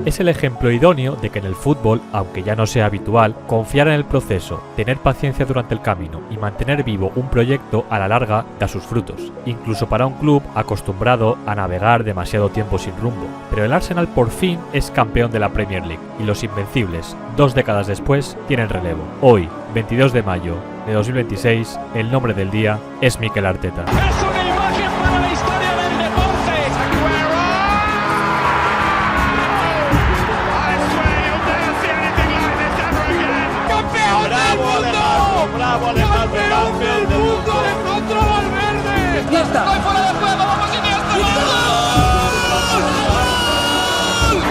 Es el ejemplo idóneo de que en el fútbol, aunque ya no sea habitual, confiar en el proceso, tener paciencia durante el camino y mantener vivo un proyecto a la larga da sus frutos, incluso para un club acostumbrado a navegar demasiado tiempo sin rumbo. Pero el Arsenal por fin es campeón de la Premier League y los invencibles, 2 décadas después, tienen relevo. Hoy, 22 de mayo de 2026, el nombre del día es Mikel Arteta. ¡Bravo, campeón del mundo! ¡Alejandro Valverde! ¡Ya está! ¡Estoy fuera de juego! ¡Vamos, Iniesta! ¡Gol!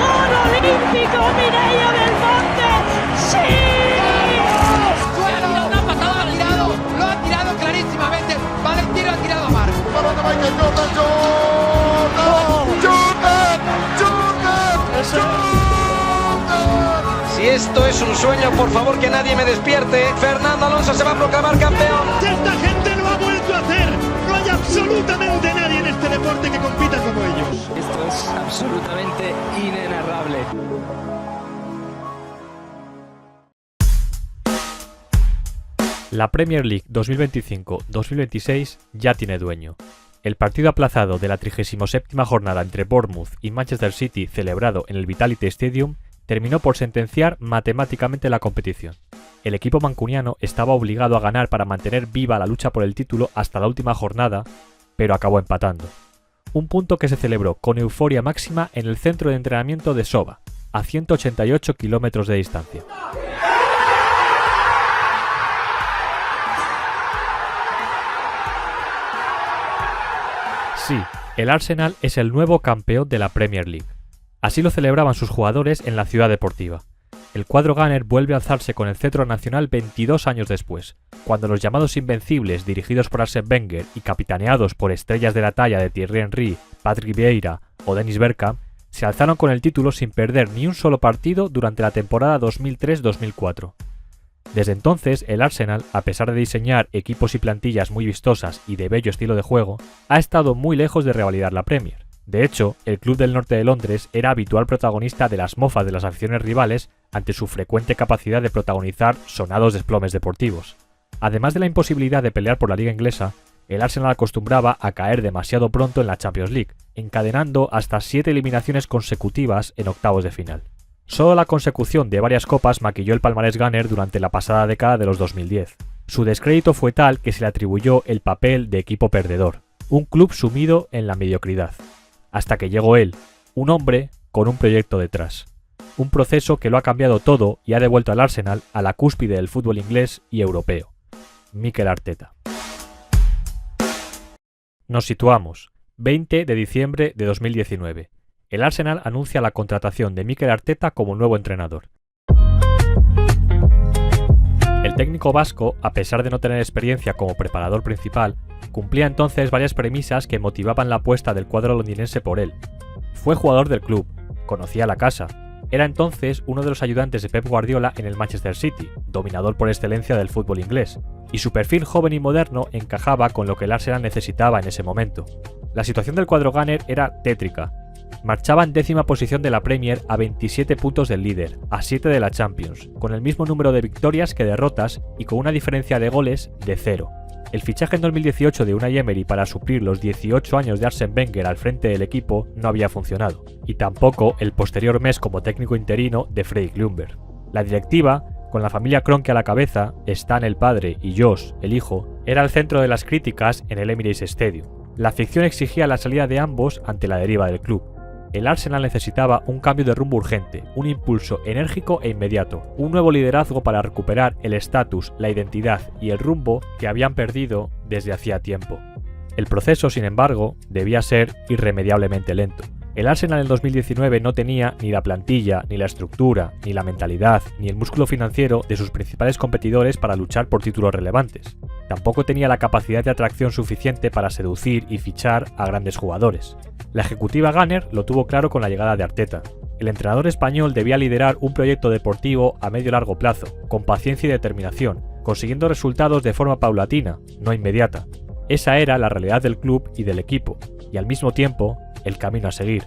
¡Oro olímpico, Mireia del Monte! ¡Sí! Una patada, lo ha tirado clarísimamente. Valentino ha tirado a Marc. ¡Balón de Michael Jordan! ¡Jordan! Si esto es un sueño, por favor que nadie me despierte. Fernando Alonso se va a proclamar campeón. Esta gente lo ha vuelto a hacer. No hay absolutamente nadie en este deporte que compita como ellos. Esto es absolutamente inenarrable. La Premier League 2025-2026 ya tiene dueño. El partido aplazado de la 37ª jornada entre Bournemouth y Manchester City, celebrado en el Vitality Stadium, terminó por sentenciar matemáticamente la competición. El equipo mancuniano estaba obligado a ganar para mantener viva la lucha por el título hasta la última jornada, pero acabó empatando. Un punto que se celebró con euforia máxima en el centro de entrenamiento de Soba, a 188 kilómetros de distancia. Sí, el Arsenal es el nuevo campeón de la Premier League. Así lo celebraban sus jugadores en la ciudad deportiva. El cuadro Gunner vuelve a alzarse con el cetro nacional 22 años después, cuando los llamados Invencibles, dirigidos por Arsène Wenger y capitaneados por estrellas de la talla de Thierry Henry, Patrick Vieira o Dennis Bergkamp, se alzaron con el título sin perder ni un solo partido durante la temporada 2003-2004. Desde entonces, el Arsenal, a pesar de diseñar equipos y plantillas muy vistosas y de bello estilo de juego, ha estado muy lejos de revalidar la Premier. De hecho, el club del norte de Londres era habitual protagonista de las mofas de las aficiones rivales ante su frecuente capacidad de protagonizar sonados desplomes deportivos. Además de la imposibilidad de pelear por la liga inglesa, el Arsenal acostumbraba a caer demasiado pronto en la Champions League, encadenando hasta 7 eliminaciones consecutivas en octavos de final. Solo la consecución de varias copas maquilló el palmarés Gunner durante la pasada década de los 2010. Su descrédito fue tal que se le atribuyó el papel de equipo perdedor, un club sumido en la mediocridad. Hasta que llegó él, un hombre con un proyecto detrás. Un proceso que lo ha cambiado todo y ha devuelto al Arsenal a la cúspide del fútbol inglés y europeo. Mikel Arteta. Nos situamos. 20 de diciembre de 2019. El Arsenal anuncia la contratación de Mikel Arteta como nuevo entrenador. El técnico vasco, a pesar de no tener experiencia como preparador principal, cumplía entonces varias premisas que motivaban la apuesta del cuadro londinense por él. Fue jugador del club, conocía la casa, era entonces uno de los ayudantes de Pep Guardiola en el Manchester City, dominador por excelencia del fútbol inglés, y su perfil joven y moderno encajaba con lo que el Arsenal necesitaba en ese momento. La situación del cuadro Gunner era tétrica. Marchaba en 10ª posición de la Premier a 27 puntos del líder, a 7 de la Champions, con el mismo número de victorias que derrotas y con una diferencia de goles de 0. El fichaje en 2018 de Unai Emery para suplir los 18 años de Arsène Wenger al frente del equipo no había funcionado, y tampoco el posterior mes como técnico interino de Freddy Ljungberg. La directiva, con la familia Kroenke a la cabeza, Stan el padre y Josh el hijo, era el centro de las críticas en el Emirates Stadium. La afición exigía la salida de ambos ante la deriva del club. El Arsenal necesitaba un cambio de rumbo urgente, un impulso enérgico e inmediato, un nuevo liderazgo para recuperar el estatus, la identidad y el rumbo que habían perdido desde hacía tiempo. El proceso, sin embargo, debía ser irremediablemente lento. El Arsenal en 2019 no tenía ni la plantilla, ni la estructura, ni la mentalidad, ni el músculo financiero de sus principales competidores para luchar por títulos relevantes. Tampoco tenía la capacidad de atracción suficiente para seducir y fichar a grandes jugadores. La ejecutiva Gunner lo tuvo claro con la llegada de Arteta. El entrenador español debía liderar un proyecto deportivo a medio-largo plazo, con paciencia y determinación, consiguiendo resultados de forma paulatina, no inmediata. Esa era la realidad del club y del equipo, y al mismo tiempo, el camino a seguir.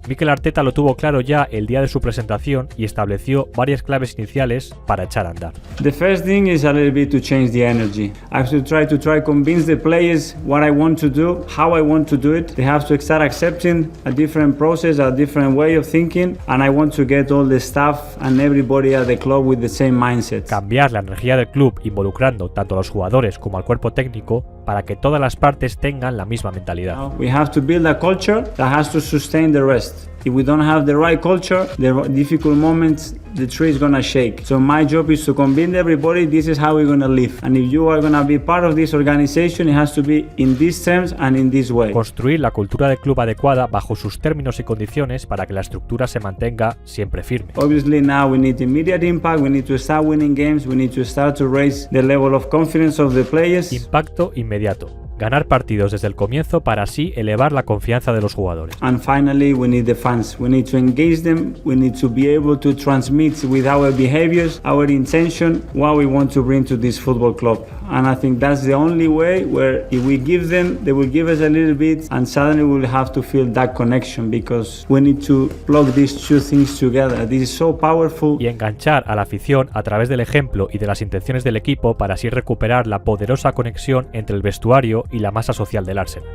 Mikel Arteta lo tuvo claro ya el día de su presentación y estableció varias claves iniciales para echar a andar. The first thing is a little bit to change the energy. I have to try convince the players what I want to do, how I want to do it. They have to start accepting a different process, a different way of thinking, and I want to get all the staff and everybody at the club with the same mindset. Cambiar la energía del club involucrando tanto a los jugadores como al cuerpo técnico para que todas las partes tengan la misma mentalidad. We have to build a culture that has to sustain the rest. If we don't have the right culture, the difficult moments, the tree is gonna shake. So my job is to convince everybody this is how we're gonna live. And if you are gonna be part of this organization, it has to be in these terms and in this way. Construir la cultura de club adecuada bajo sus términos y condiciones para que la estructura se mantenga siempre firme. Obviously now we need immediate impact, we need to start winning games, we need to start to raise the level of confidence of the players. Impacto inmediato. Ganar partidos desde el comienzo para así elevar la confianza de los jugadores. And finally, we need the fans. We need to engage them. We need to be able to transmit with our behaviors, our intention, what we want to bring to this football club. And I think that's the only way where if we give them, they will give us a little bit and suddenly we'll have to feel that connection because we need to plug these two things together. This is so powerful. Y enganchar a la afición a través del ejemplo y de las intenciones del equipo para así recuperar la poderosa conexión entre el vestuario y la masa social del Arsenal.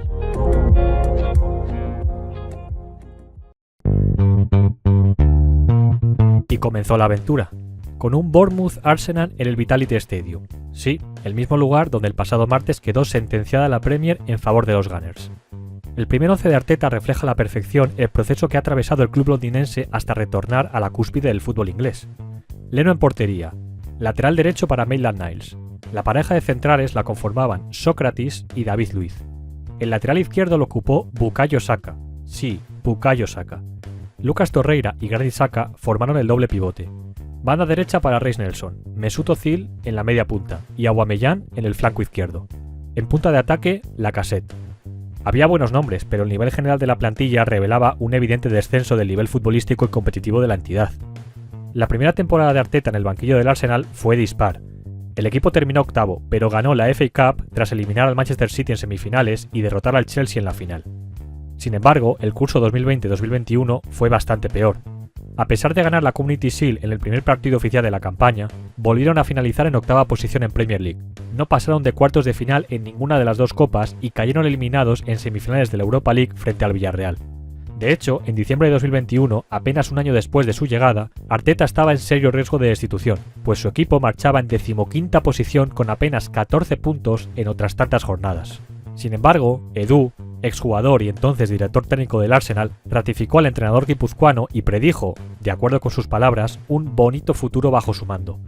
Y comenzó la aventura, con un Bournemouth Arsenal en el Vitality Stadium. Sí, el mismo lugar donde el pasado martes quedó sentenciada la Premier en favor de los Gunners. El primer once de Arteta refleja a la perfección el proceso que ha atravesado el club londinense hasta retornar a la cúspide del fútbol inglés. Leno en portería, lateral derecho para Maitland-Niles. La pareja de centrales la conformaban Sócrates y David Luiz. El lateral izquierdo lo ocupó Bukayo Saka. Sí, Bukayo Saka. Lucas Torreira y Granit Xhaka formaron el doble pivote. Banda derecha para Reiss Nelson, Mesut Özil en la media punta y Aubameyang en el flanco izquierdo. En punta de ataque, Lacazette. Había buenos nombres, pero el nivel general de la plantilla revelaba un evidente descenso del nivel futbolístico y competitivo de la entidad. La primera temporada de Arteta en el banquillo del Arsenal fue dispar. El equipo terminó octavo, pero ganó la FA Cup tras eliminar al Manchester City en semifinales y derrotar al Chelsea en la final. Sin embargo, el curso 2020-2021 fue bastante peor. A pesar de ganar la Community Shield en el primer partido oficial de la campaña, volvieron a finalizar en octava posición en Premier League. No pasaron de cuartos de final en ninguna de las dos copas y cayeron eliminados en semifinales de la Europa League frente al Villarreal. De hecho, en diciembre de 2021, apenas un año después de su llegada, Arteta estaba en serio riesgo de destitución, pues su equipo marchaba en 15ª posición con apenas 14 puntos en otras tantas jornadas. Sin embargo, Edu, exjugador y entonces director técnico del Arsenal, ratificó al entrenador guipuzcoano y predijo, de acuerdo con sus palabras, un bonito futuro bajo su mando.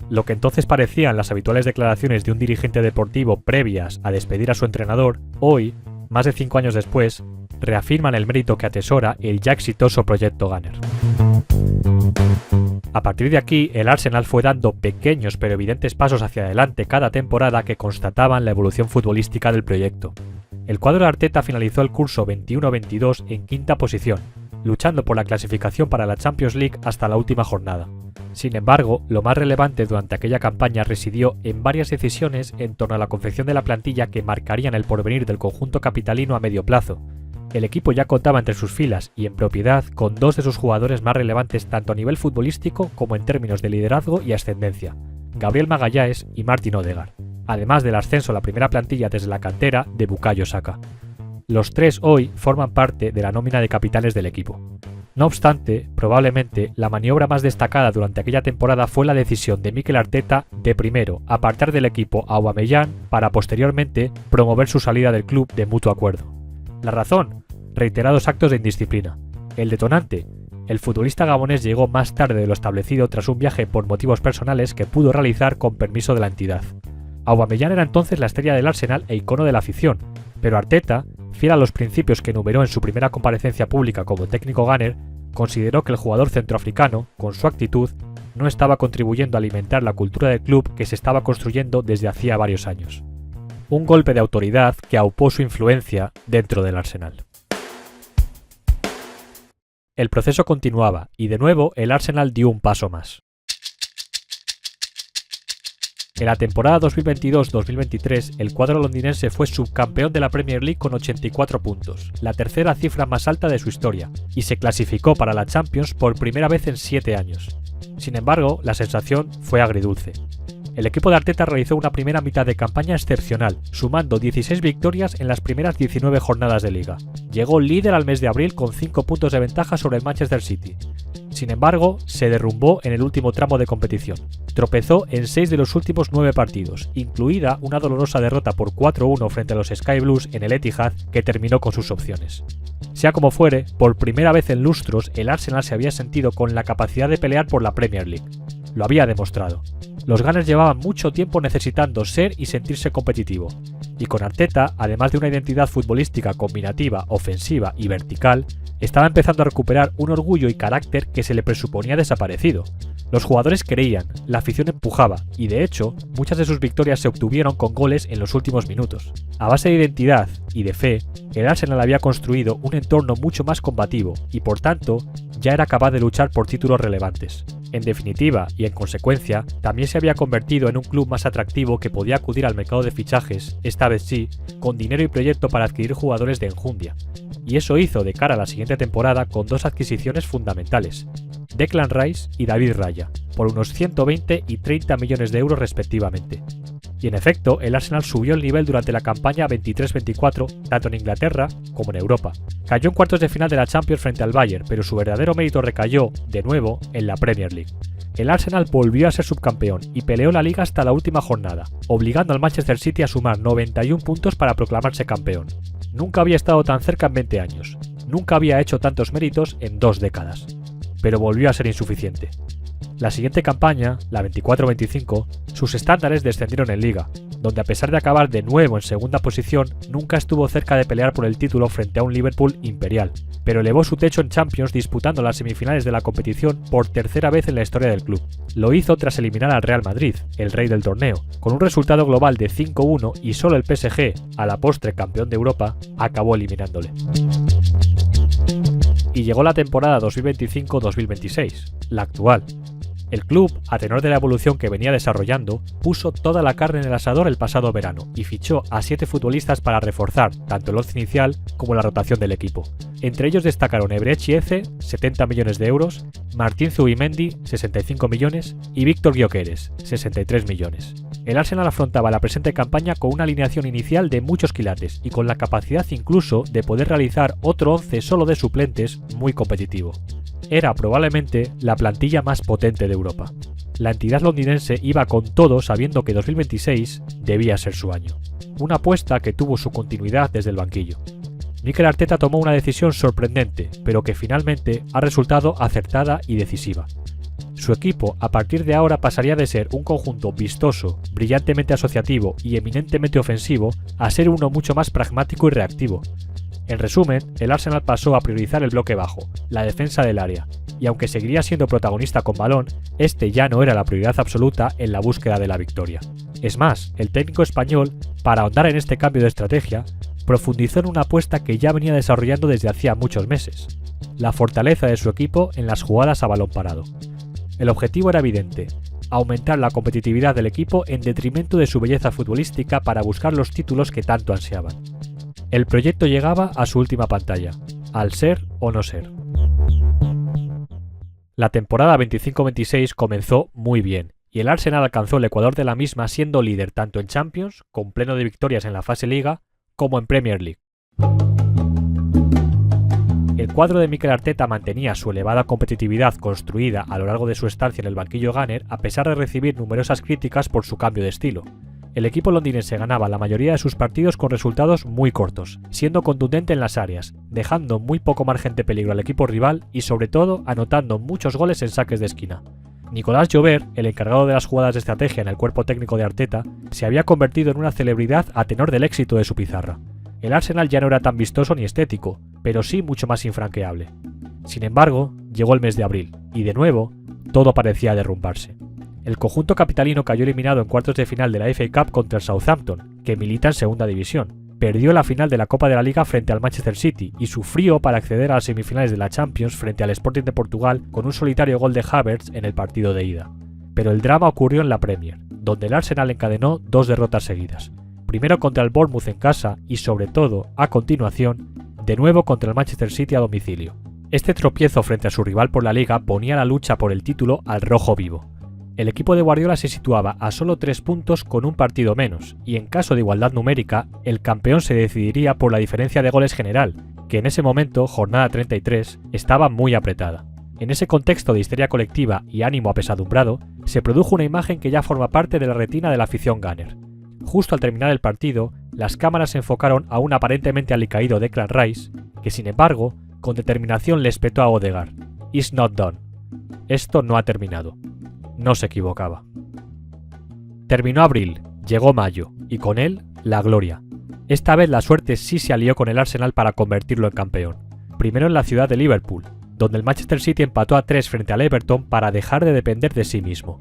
Lo que entonces parecían las habituales declaraciones de un dirigente deportivo previas a despedir a su entrenador, hoy, más de 5 años después, reafirman el mérito que atesora el ya exitoso proyecto Gunner. A partir de aquí, el Arsenal fue dando pequeños pero evidentes pasos hacia adelante cada temporada que constataban la evolución futbolística del proyecto. El cuadro de Arteta finalizó el curso 21-22 en quinta posición, luchando por la clasificación para la Champions League hasta la última jornada. Sin embargo, lo más relevante durante aquella campaña residió en varias decisiones en torno a la confección de la plantilla que marcarían el porvenir del conjunto capitalino a medio plazo. El equipo ya contaba entre sus filas y en propiedad con dos de sus jugadores más relevantes tanto a nivel futbolístico como en términos de liderazgo y ascendencia, Gabriel Magalhães y Martin Odegaard, además del ascenso a la primera plantilla desde la cantera de Bukayo Saka. Los tres hoy forman parte de la nómina de capitanes del equipo. No obstante, probablemente la maniobra más destacada durante aquella temporada fue la decisión de Mikel Arteta de primero apartar del equipo a Aubameyang para posteriormente promover su salida del club de mutuo acuerdo. La razón: reiterados actos de indisciplina. El detonante: el futbolista gabonés llegó más tarde de lo establecido tras un viaje por motivos personales que pudo realizar con permiso de la entidad. Aubameyang era entonces la estrella del Arsenal e icono de la afición, pero Arteta, fiel a los principios que enumeró en su primera comparecencia pública como técnico Gunner, consideró que el jugador centroafricano, con su actitud, no estaba contribuyendo a alimentar la cultura del club que se estaba construyendo desde hacía varios años. Un golpe de autoridad que aupó su influencia dentro del Arsenal. El proceso continuaba y de nuevo el Arsenal dio un paso más. En la temporada 2022-2023, el cuadro londinense fue subcampeón de la Premier League con 84 puntos, la tercera cifra más alta de su historia, y se clasificó para la Champions por primera vez en 7 años. Sin embargo, la sensación fue agridulce. El equipo de Arteta realizó una primera mitad de campaña excepcional, sumando 16 victorias en las primeras 19 jornadas de liga. Llegó líder al mes de abril con 5 puntos de ventaja sobre el Manchester City. Sin embargo, se derrumbó en el último tramo de competición. Tropezó en 6 de los últimos 9 partidos, incluida una dolorosa derrota por 4-1 frente a los Sky Blues en el Etihad que terminó con sus opciones. Sea como fuere, por primera vez en lustros el Arsenal se había sentido con la capacidad de pelear por la Premier League. Lo había demostrado. Los Gunners llevaban mucho tiempo necesitando ser y sentirse competitivo, y con Arteta, además de una identidad futbolística combinativa, ofensiva y vertical, estaba empezando a recuperar un orgullo y carácter que se le presuponía desaparecido. Los jugadores creían, la afición empujaba, y de hecho, muchas de sus victorias se obtuvieron con goles en los últimos minutos. A base de identidad y de fe, el Arsenal había construido un entorno mucho más combativo y, por tanto, ya era capaz de luchar por títulos relevantes. En definitiva, y en consecuencia, también se había convertido en un club más atractivo que podía acudir al mercado de fichajes, esta vez sí, con dinero y proyecto para adquirir jugadores de enjundia. Y eso hizo de cara a la siguiente temporada con 2 adquisiciones fundamentales: Declan Rice y David Raya, por unos 120 y 30 millones de euros respectivamente. Y en efecto, el Arsenal subió el nivel durante la campaña 23-24, tanto en Inglaterra como en Europa. Cayó en cuartos de final de la Champions frente al Bayern, pero su verdadero mérito recayó, de nuevo, en la Premier League. El Arsenal volvió a ser subcampeón y peleó la liga hasta la última jornada, obligando al Manchester City a sumar 91 puntos para proclamarse campeón. Nunca había estado tan cerca en 20 años, nunca había hecho tantos méritos en 2 décadas. Pero volvió a ser insuficiente. La siguiente campaña, la 24-25, sus estándares descendieron en Liga, donde a pesar de acabar de nuevo en segunda posición, nunca estuvo cerca de pelear por el título frente a un Liverpool imperial, pero elevó su techo en Champions disputando las semifinales de la competición por tercera vez en la historia del club. Lo hizo tras eliminar al Real Madrid, el rey del torneo, con un resultado global de 5-1 y solo el PSG, a la postre campeón de Europa, acabó eliminándole. Y llegó la temporada 2025-2026, la actual. El club, a tenor de la evolución que venía desarrollando, puso toda la carne en el asador el pasado verano y fichó a 7 futbolistas para reforzar tanto el once inicial como la rotación del equipo. Entre ellos destacaron Ebrechi Eze, 70 millones de euros, Martín Zubimendi, 65 millones y Víctor Gyökeres, 63 millones. El Arsenal afrontaba la presente campaña con una alineación inicial de muchos quilates y con la capacidad incluso de poder realizar otro 11 solo de suplentes muy competitivo. Era probablemente la plantilla más potente de Europa. La entidad londinense iba con todo sabiendo que 2026 debía ser su año. Una apuesta que tuvo su continuidad desde el banquillo. Mikel Arteta tomó una decisión sorprendente, pero que finalmente ha resultado acertada y decisiva. Su equipo a partir de ahora pasaría de ser un conjunto vistoso, brillantemente asociativo y eminentemente ofensivo a ser uno mucho más pragmático y reactivo. En resumen, el Arsenal pasó a priorizar el bloque bajo, la defensa del área, y aunque seguiría siendo protagonista con balón, este ya no era la prioridad absoluta en la búsqueda de la victoria. Es más, el técnico español, para ahondar en este cambio de estrategia, profundizó en una apuesta que ya venía desarrollando desde hacía muchos meses: la fortaleza de su equipo en las jugadas a balón parado. El objetivo era evidente: aumentar la competitividad del equipo en detrimento de su belleza futbolística para buscar los títulos que tanto ansiaban. El proyecto llegaba a su última pantalla, al ser o no ser. La temporada 25-26 comenzó muy bien, y el Arsenal alcanzó el ecuador de la misma siendo líder tanto en Champions, con pleno de victorias en la fase Liga, como en Premier League. El cuadro de Mikel Arteta mantenía su elevada competitividad construida a lo largo de su estancia en el banquillo Gunner a pesar de recibir numerosas críticas por su cambio de estilo. El equipo londinense ganaba la mayoría de sus partidos con resultados muy cortos, siendo contundente en las áreas, dejando muy poco margen de peligro al equipo rival y sobre todo anotando muchos goles en saques de esquina. Nicolás Jover, el encargado de las jugadas de estrategia en el cuerpo técnico de Arteta, se había convertido en una celebridad a tenor del éxito de su pizarra. El Arsenal ya no era tan vistoso ni estético, pero sí mucho más infranqueable. Sin embargo, llegó el mes de abril, y de nuevo, todo parecía derrumbarse. El conjunto capitalino cayó eliminado en cuartos de final de la FA Cup contra el Southampton, que milita en segunda división. Perdió la final de la Copa de la Liga frente al Manchester City y sufrió para acceder a las semifinales de la Champions frente al Sporting de Portugal con un solitario gol de Havertz en el partido de ida. Pero el drama ocurrió en la Premier, donde el Arsenal encadenó 2 derrotas seguidas. Primero contra el Bournemouth en casa y sobre todo, a continuación, de nuevo contra el Manchester City a domicilio. Este tropiezo frente a su rival por la Liga ponía la lucha por el título al rojo vivo. El equipo de Guardiola se situaba a solo 3 puntos con un partido menos, y en caso de igualdad numérica, el campeón se decidiría por la diferencia de goles general, que en ese momento, jornada 33, estaba muy apretada. En ese contexto de histeria colectiva y ánimo apesadumbrado, se produjo una imagen que ya forma parte de la retina de la afición Gunner. Justo al terminar el partido, las cámaras se enfocaron a un aparentemente alicaído Declan Rice, que sin embargo, con determinación le espetó a Odegaard: "It's not done". Esto no ha terminado. No se equivocaba. Terminó abril, llegó mayo, y con él, la gloria. Esta vez la suerte sí se alió con el Arsenal para convertirlo en campeón. Primero en la ciudad de Liverpool, donde el Manchester City empató a 3 frente al Everton para dejar de depender de sí mismo.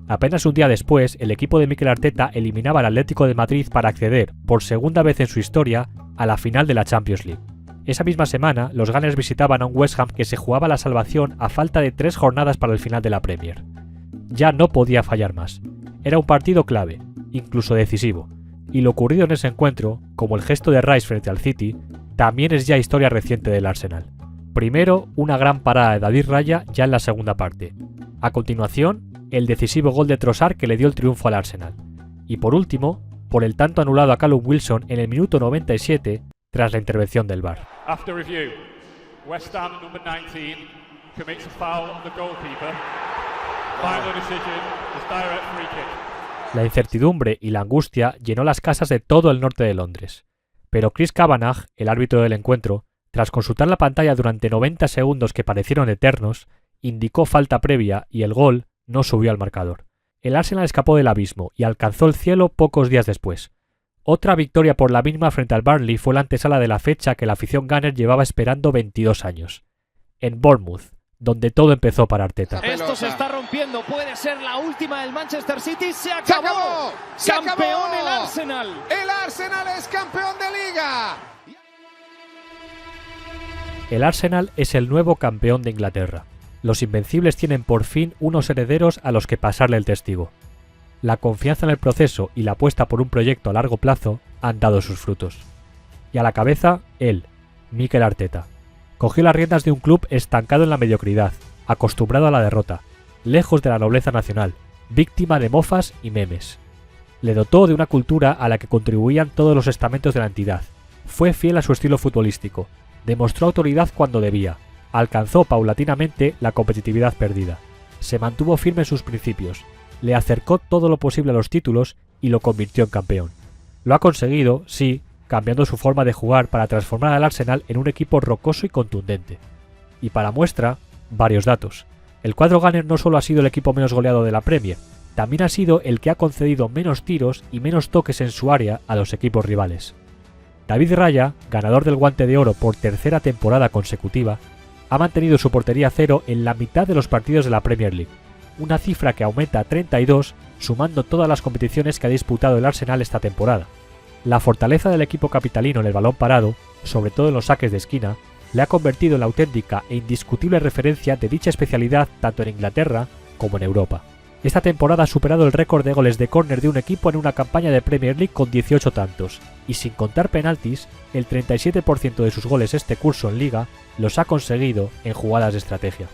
Apenas un día después, el equipo de Mikel Arteta eliminaba al Atlético de Madrid para acceder, por segunda vez en su historia, a la final de la Champions League. Esa misma semana, los Gunners visitaban a un West Ham que se jugaba la salvación a falta de 3 jornadas para el final de la Premier. Ya no podía fallar más. Era un partido clave, incluso decisivo, y lo ocurrido en ese encuentro, como el gesto de Rice frente al City, también es ya historia reciente del Arsenal. Primero, una gran parada de David Raya ya en la segunda parte. A continuación, el decisivo gol de Trossard que le dio el triunfo al Arsenal. Y por último, por el tanto anulado a Callum Wilson en el minuto 97 tras la intervención del VAR. After review, West Ham number 19 commits a foul on the goalkeeper. Final decision is direct free kick. La incertidumbre y la angustia llenó las casas de todo el norte de Londres. Pero Chris Kavanagh, el árbitro del encuentro, tras consultar la pantalla durante 90 segundos que parecieron eternos, indicó falta previa y el gol no subió al marcador. El Arsenal escapó del abismo y alcanzó el cielo pocos días después. Otra victoria por la mínima frente al Burnley fue la antesala de la fecha que la afición Gunner llevaba esperando 22 años. En Bournemouth, donde todo empezó para Arteta. Esto se está rompiendo, puede ser la última del Manchester City. ¡Se acabó! ¡Campeón el Arsenal! El Arsenal es campeón de Liga. El Arsenal es el nuevo campeón de Inglaterra. Los invencibles tienen por fin unos herederos a los que pasarle el testigo. La confianza en el proceso y la apuesta por un proyecto a largo plazo han dado sus frutos. Y a la cabeza, él, Mikel Arteta. Cogió las riendas de un club estancado en la mediocridad, acostumbrado a la derrota, lejos de la nobleza nacional, víctima de mofas y memes. Le dotó de una cultura a la que contribuían todos los estamentos de la entidad. Fue fiel a su estilo futbolístico, demostró autoridad cuando debía, alcanzó paulatinamente la competitividad perdida, se mantuvo firme en sus principios, le acercó todo lo posible a los títulos y lo convirtió en campeón. Lo ha conseguido, sí, cambiando su forma de jugar para transformar al Arsenal en un equipo rocoso y contundente. Y para muestra, varios datos. El cuadro Gunner no solo ha sido el equipo menos goleado de la Premier, también ha sido el que ha concedido menos tiros y menos toques en su área a los equipos rivales. David Raya, ganador del Guante de Oro por tercera temporada consecutiva, ha mantenido su portería a cero en la mitad de los partidos de la Premier League, una cifra que aumenta a 32 sumando todas las competiciones que ha disputado el Arsenal esta temporada. La fortaleza del equipo capitalino en el balón parado, sobre todo en los saques de esquina, le ha convertido en la auténtica e indiscutible referencia de dicha especialidad tanto en Inglaterra como en Europa. Esta temporada ha superado el récord de goles de córner de un equipo en una campaña de Premier League con 18 tantos, y sin contar penaltis, el 37% de sus goles este curso en Liga los ha conseguido en jugadas de estrategia.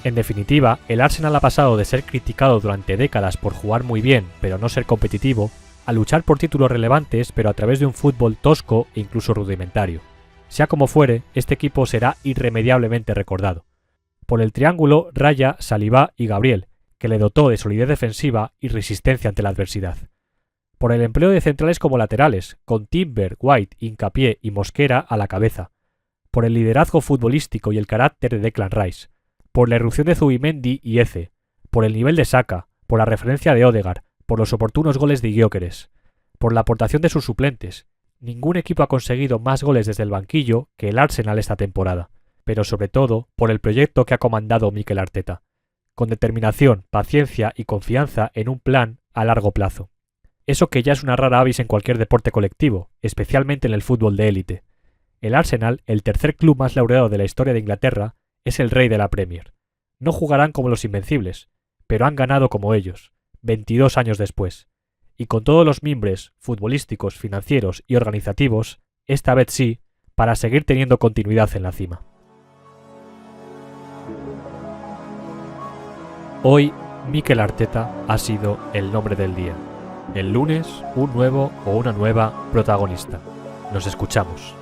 En definitiva, el Arsenal ha pasado de ser criticado durante décadas por jugar muy bien pero no ser competitivo, a luchar por títulos relevantes pero a través de un fútbol tosco e incluso rudimentario. Sea como fuere, este equipo será irremediablemente recordado. Por el triángulo Raya, Saliba y Gabriel, que le dotó de solidez defensiva y resistencia ante la adversidad. Por el empleo de centrales como laterales, con Timber, White, Hincapié y Mosquera a la cabeza. Por el liderazgo futbolístico y el carácter de Declan Rice. Por la irrupción de Zubimendi y Eze. Por el nivel de Saka, por la referencia de Odegaard, por los oportunos goles de Gyökeres. Por la aportación de sus suplentes. Ningún equipo ha conseguido más goles desde el banquillo que el Arsenal esta temporada, pero sobre todo por el proyecto que ha comandado Mikel Arteta, con determinación, paciencia y confianza en un plan a largo plazo. Eso que ya es una rara avis en cualquier deporte colectivo, especialmente en el fútbol de élite. El Arsenal, el tercer club más laureado de la historia de Inglaterra, es el rey de la Premier. No jugarán como los invencibles, pero han ganado como ellos, 22 años después. Y con todos los mimbres futbolísticos, financieros y organizativos, esta vez sí, para seguir teniendo continuidad en la cima. Hoy, Mikel Arteta ha sido el nombre del día. El lunes, un nuevo o una nueva protagonista. Nos escuchamos.